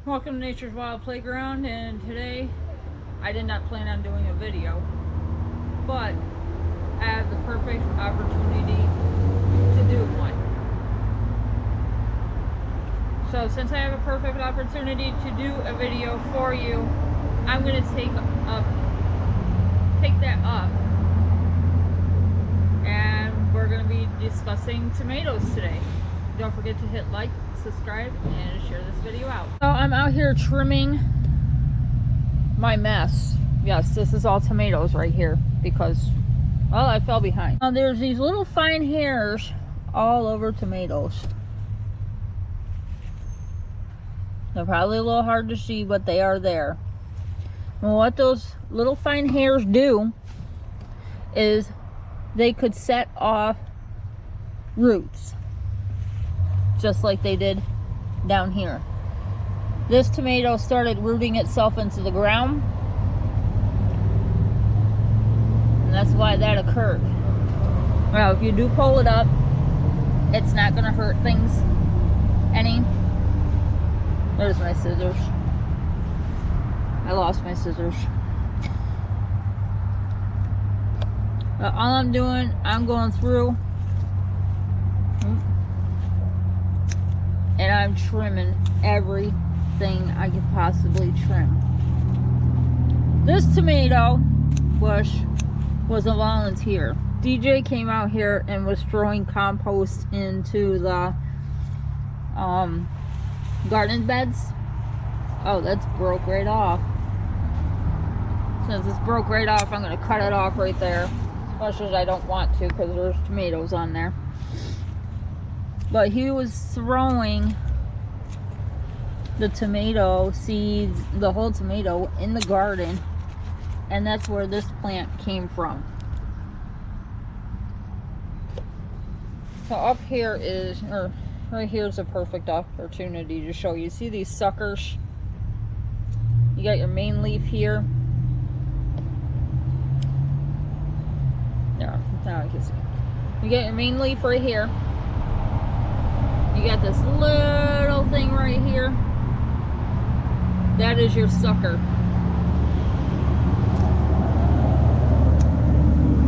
Welcome to Nature's Wild Playground, and today I did not plan on doing a video, but I have the perfect opportunity to do one. So since I have a perfect opportunity to do a video for you, I'm going to take that up, and we're going to be discussing tomatoes today. Don't forget to hit like, subscribe, and share this video out. So I'm out here trimming my mess. Yes, this is all tomatoes right here because, well, I fell behind. Now there's these little fine hairs all over tomatoes. They're probably a little hard to see, but they are there. And what those little fine hairs do is they could set off roots, just like they did down here. This tomato started rooting itself into the ground, and that's why that occurred. Well, if you do pull it up, it's not going to hurt things any. There's my scissors. I lost my scissors. But all I'm doing, I'm going through and I'm trimming everything I could possibly trim. This tomato bush was a volunteer. DJ came out here and was throwing compost into the garden beds. Oh, that's broke right off. Since it's broke right off, I'm going to cut it off right there. As much as I don't want to, because there's tomatoes on there. But he was throwing the tomato seeds, the whole tomato, in the garden, and that's where this plant came from. So up here is, or right here is a perfect opportunity to show you. See these suckers? You got your main leaf here. There, now you can see. You got your main leaf right here. You got this little thing right here. That is your sucker.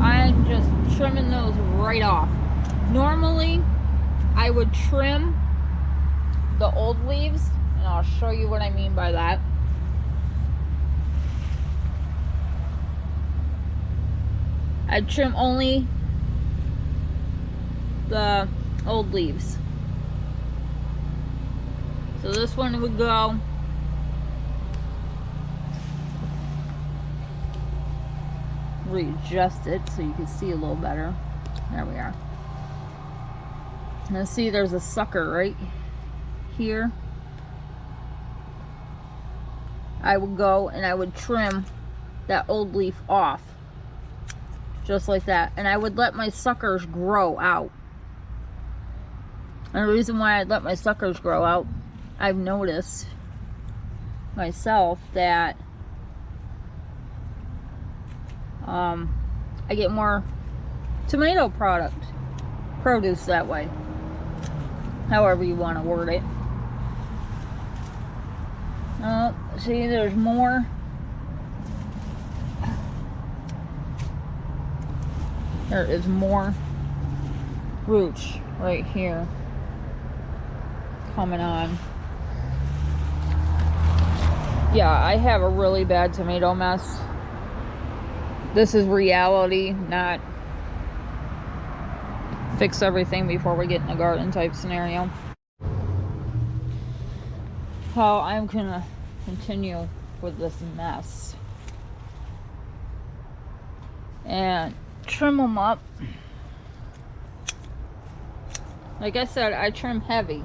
I'm just trimming those right off. Normally, I would trim the old leaves, and I'll show you what I mean by that. I'd trim only the old leaves. So this one would go readjust it so you can see a little better. There we are. Now see, there's a sucker right here. I would go and I would trim that old leaf off, just like that, and I would let my suckers grow out. And the reason why I'd let my suckers grow out, I've noticed myself that I get more tomato produce that way, however you want to word it. See, there's more. There is more roots right here coming on. Yeah, I have a really bad tomato mess. This is reality, not fix everything before we get in a garden type scenario. So I'm gonna continue with this mess and trim them up. Like I said, I trim heavy.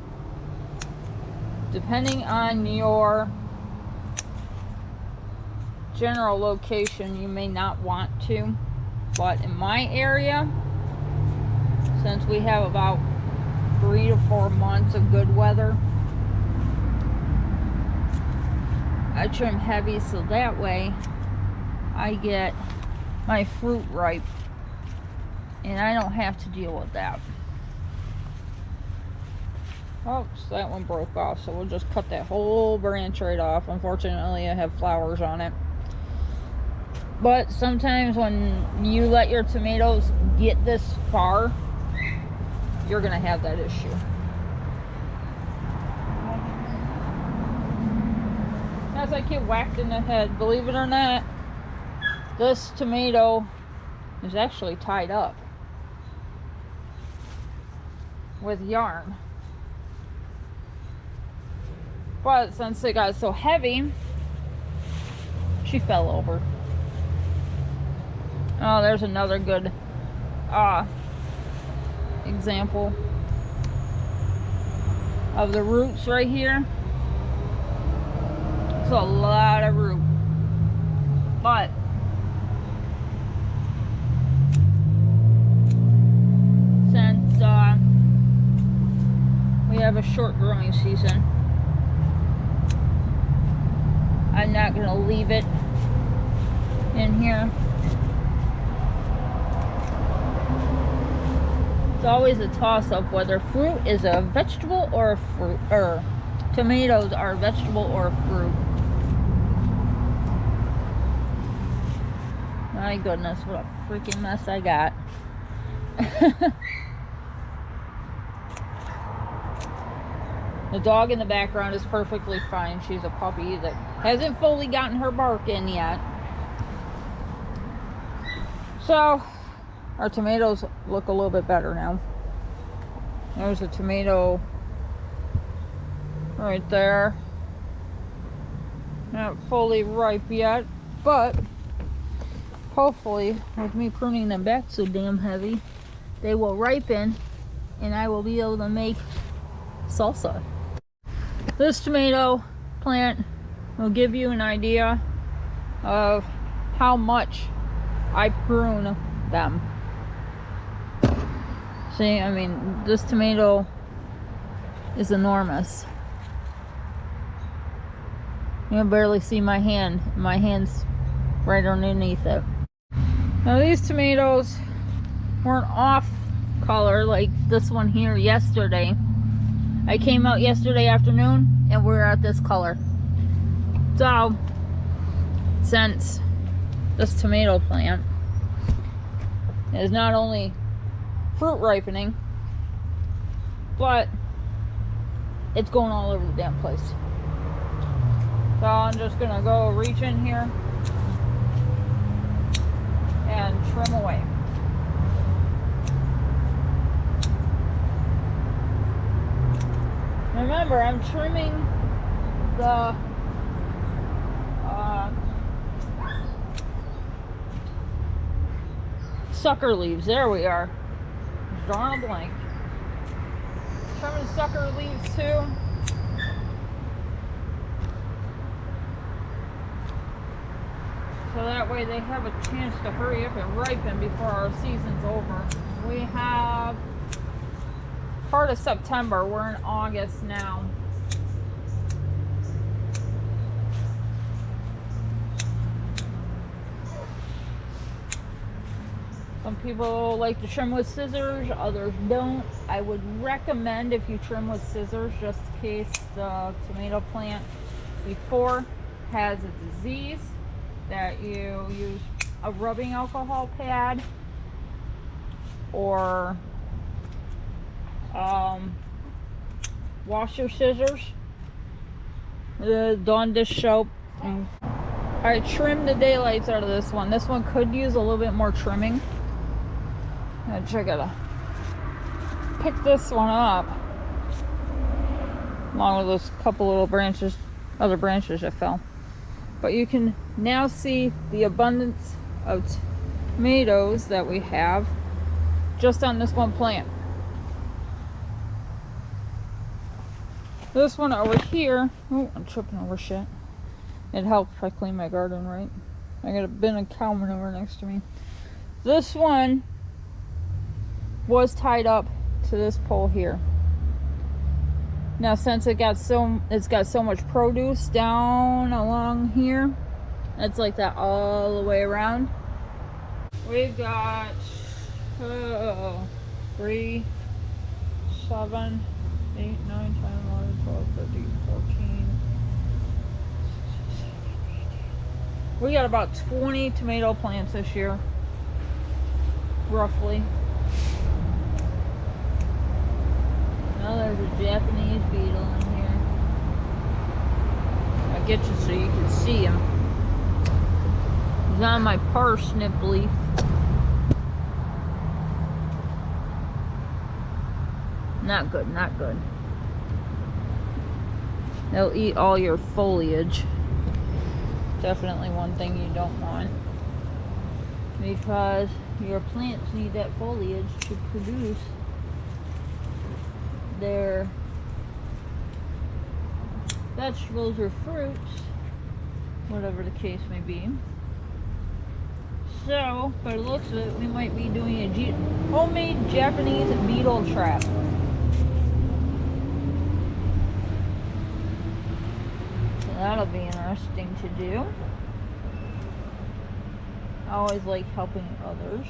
Depending on your general location, you may not want to, but in my area, since we have about 3 to 4 months of good weather, I trim heavy so that way I get my fruit ripe and I don't have to deal with that. Oops, that one broke off, so we'll just cut that whole branch right off. Unfortunately, I have flowers on it. But sometimes when you let your tomatoes get this far, you're gonna have that issue. As I get whacked in the head, believe it or not, this tomato is actually tied up with yarn. But since it got so heavy, she fell over. Oh, there's another good example of the roots right here. It's a lot of root, but since we have a short growing season, I'm not going to leave it in here. It's always a toss-up whether fruit is a vegetable or a fruit, or tomatoes are a vegetable or a fruit. My goodness, what a freaking mess I got. The dog in the background is perfectly fine. She's a puppy that hasn't fully gotten her bark in yet. So, our tomatoes look a little bit better now. There's a tomato right there. Not fully ripe yet, but hopefully, with me pruning them back so damn heavy, they will ripen and I will be able to make salsa. This tomato plant will give you an idea of how much I prune them. See, I mean, this tomato is enormous. You can barely see my hand. My hand's right underneath it. Now these tomatoes weren't off color like this one here yesterday. I came out yesterday afternoon and we're at this color. So, since this tomato plant is not only fruit ripening, but it's going all over the damn place. So I'm just gonna go reach in here and trim away. Remember, I'm trimming the sucker leaves. There we are. Drawing a blank. Trimming sucker leaves too. So that way they have a chance to hurry up and ripen before our season's over. We have part of September. We're in August now. Some people like to trim with scissors, others don't. I would recommend if you trim with scissors, just in case the tomato plant before has a disease, that you use a rubbing alcohol pad or wash your scissors, the Dawn dish soap. I trimmed the daylights out of this one. This one could use a little bit more trimming. I gotta pick this one up along with those couple little branches, other branches that fell. But you can now see the abundance of tomatoes that we have just on this one plant. This one over here, oh, I'm tripping over shit. It helped if I clean my garden right. I got a bin of cow manure next to me. This one was tied up to this pole here. Now since it's got so much produce down along here, it's like that all the way around. We've got 3, 7, 8, 9, 10, 11, 12, 13, 14. We got about 20 tomato plants this year, roughly. Now there's a Japanese beetle in here. I'll get you so you can see him. He's on my parsnip leaf. Not good, not good. They'll eat all your foliage. Definitely one thing you don't want. Because your plants need that foliage to produce their vegetables or fruits, whatever the case may be. So, by the looks of it, we might be doing a homemade Japanese beetle trap. So that'll be interesting to do. I always like helping others.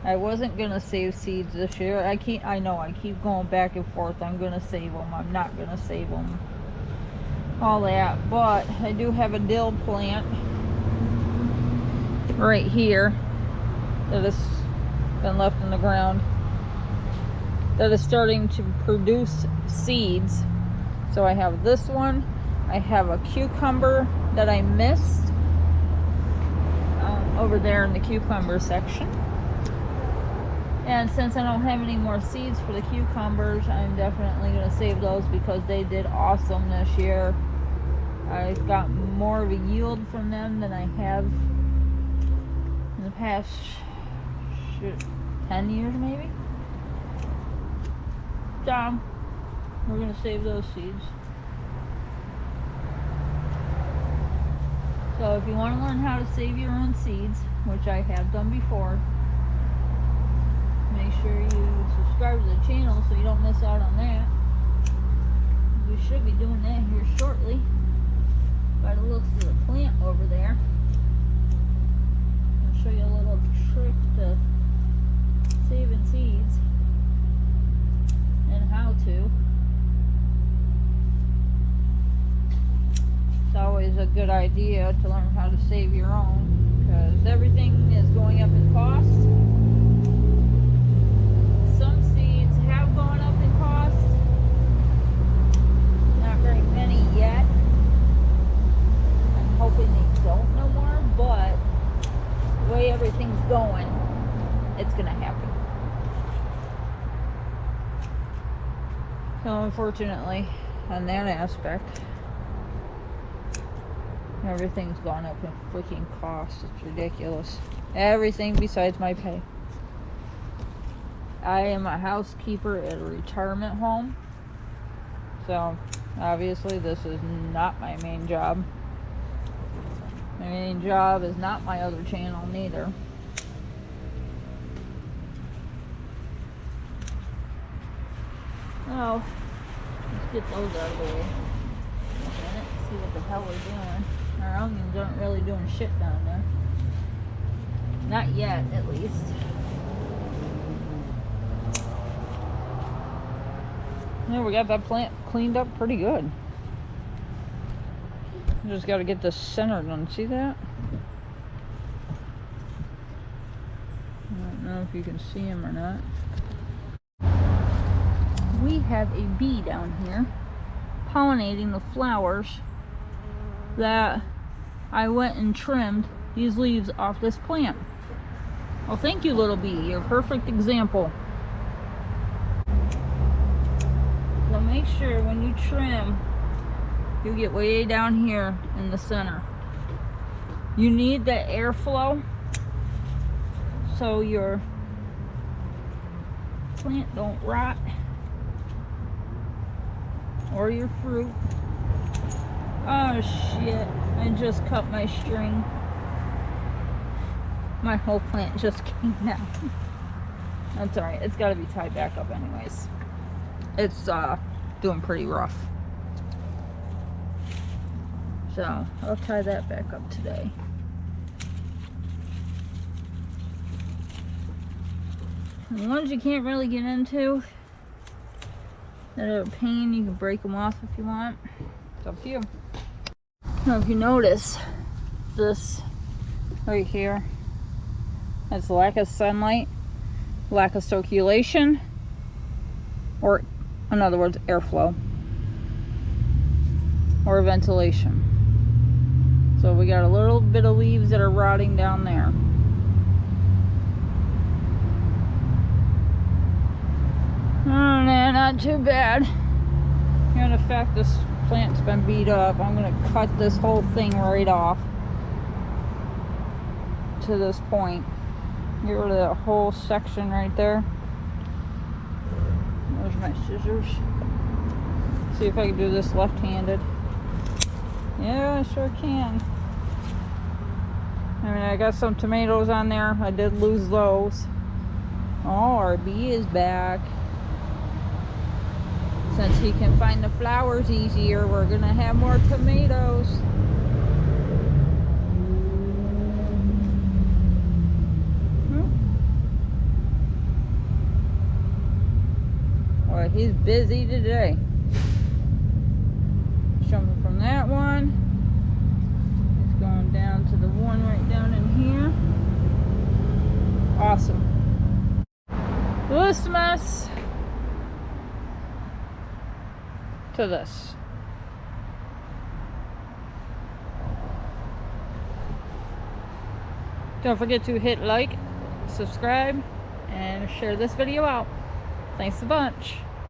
I wasn't gonna save seeds this year. I know I keep going back and forth. I'm gonna save them. I'm not gonna save them. All that, but I do have a dill plant right here that has been left in the ground that is starting to produce seeds. So I have this one. I have a cucumber that I missed over there in the cucumber section. And since I don't have any more seeds for the cucumbers, I'm definitely going to save those because they did awesome this year. I got more of a yield from them than I have in the past 10 years maybe. So we're going to save those seeds. So if you want to learn how to save your own seeds, which I have done before, make sure you subscribe to the channel so you don't miss out on that. We should be doing that here shortly by the looks of the plant over there. I'll show you a little trick to saving seeds and how to. It's always a good idea to learn how to save your own because everything is going up in cost. Some seeds have gone up in cost. Not very many yet. I'm hoping they don't no more, but the way everything's going, it's going to happen. So unfortunately, on that aspect, everything's gone up in freaking cost. It's ridiculous. Everything besides my pay. I am a housekeeper at a retirement home. So, obviously this is not my main job. My main job is not my other channel neither. Oh, let's get those out of the way. See what the hell we're doing. Our onions aren't really doing shit down there. Not yet, at least. Yeah, we got that plant cleaned up pretty good. Just got to get this centered on. See that? I don't know if you can see him or not. We have a bee down here pollinating the flowers that I went and trimmed these leaves off this plant. Well, thank you, little bee. You're a perfect example. So make sure when you trim, you get way down here in the center. You need that airflow so your plant don't rot or your fruit. Oh shit, I just cut my string. My whole plant just came down. That's alright, it's got to be tied back up anyways. It's doing pretty rough. So, I'll tie that back up today. And the ones you can't really get into, They're a pain. You can break them off if you want. It's up to you. Now if you notice, this right here has lack of sunlight, lack of circulation, or in other words, airflow or ventilation. So we got a little bit of leaves that are rotting down there. Oh, no, not too bad. And in fact, this plant's been beat up. I'm going to cut this whole thing right off to this point. Get rid of that whole section right there. There's my scissors. See if I can do this left-handed. Yeah, I sure can. I mean, I got some tomatoes on there. I did lose those. Oh, our bee is back. Since he can find the flowers easier, we're gonna have more tomatoes. Well, he's busy today. Jumping from that one. He's going down to the one right down in here. Awesome. Christmas to this. Don't forget to hit like, subscribe, and share this video out. Thanks a bunch.